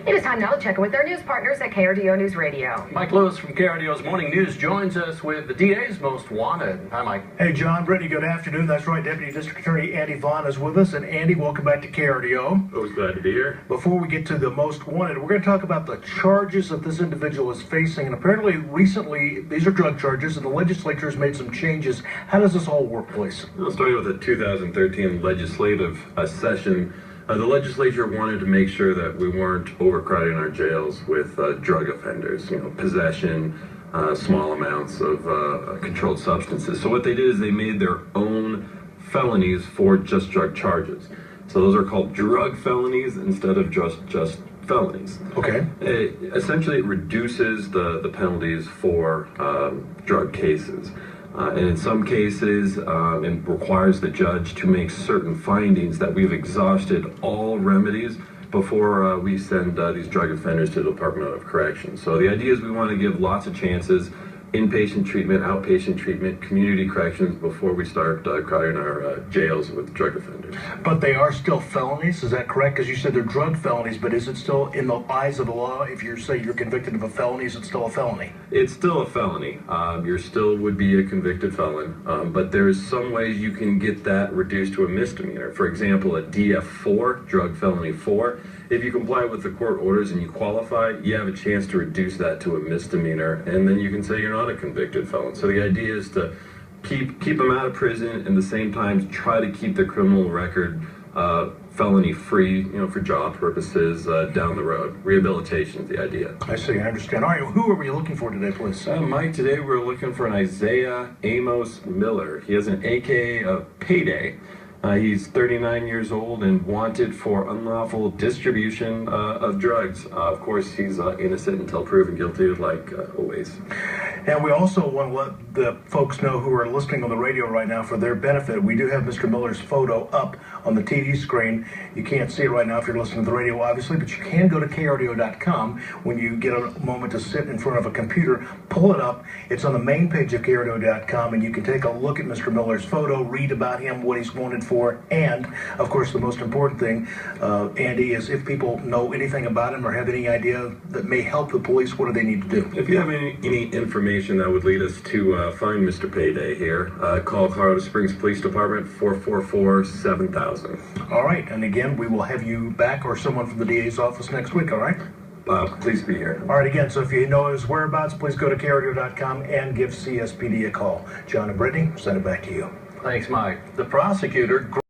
It is time now to check in with our news partners at KRDO News Radio. Mike Lewis from KRDO's Morning News joins us with the DA's Most Wanted. Hi, Mike. Hey, John, Brittany, good afternoon. That's right, Deputy District Attorney Andy Vaughn is with us. And Andy, welcome back to KRDO. Always glad to be here. Before we get to the Most Wanted, we're going to talk about the charges that this individual is facing. And apparently, recently, these are drug charges, and the legislature has made some changes. How does this all work, please? Well, starting with the 2013 legislative session, the legislature wanted to make sure that we weren't overcrowding our jails with drug offenders, possession, small amounts of controlled substances. So what they did is they made their own felonies for just drug charges. So those are called drug felonies instead of just felonies. Okay. Essentially, it reduces the penalties for drug cases. And in some cases, it requires the judge to make certain findings that we've exhausted all remedies before we send these drug offenders to the Department of Corrections. So the idea is we want to give lots of chances, inpatient treatment, outpatient treatment, community corrections before we start crowding our jails with drug offenders. But they are still felonies, is that correct? Because you said they're drug felonies, but is it still in the eyes of the law? If you say you're convicted of a felony, is it still a felony? It's still a felony. You still would be a convicted felon, but there's some ways you can get that reduced to a misdemeanor. For example, a DF4, drug felony 4. If you comply with the court orders and you qualify, you have a chance to reduce that to a misdemeanor, and then you can say you're not a convicted felon. So the idea is to keep them out of prison, and at the same time try to keep the criminal record felony free, for job purposes down the road. Rehabilitation is the idea. I see, I understand. All right, who are we looking for today, please? Mike, today we're looking for an Isaiah Amos Miller. He has an AKA of Payday. He's 39 years old and wanted for unlawful distribution of drugs. Of course, he's innocent until proven guilty, like always. And we also want to let the folks know who are listening on the radio right now, for their benefit, we do have Mr. Miller's photo up on the TV screen. You can't see it right now if you're listening to the radio, obviously, but you can go to krdo.com when you get a moment to sit in front of a computer, pull it up. It's on the main page of krdo.com, and you can take a look at Mr. Miller's photo, read about him, what he's wanted for, and, of course, the most important thing, Andy, is if people know anything about him or have any idea that may help the police, what do they need to do? If you have any information that would lead us to find Mr. Payday here, call Colorado Springs Police Department 444-7000. All right, and again, we will have you back or someone from the DA's office next week, all right? Please be here. All right, again, so if you know his whereabouts, please go to krdo.com and give CSPD a call. John and Brittany, send it back to you. Thanks, Mike. The prosecutor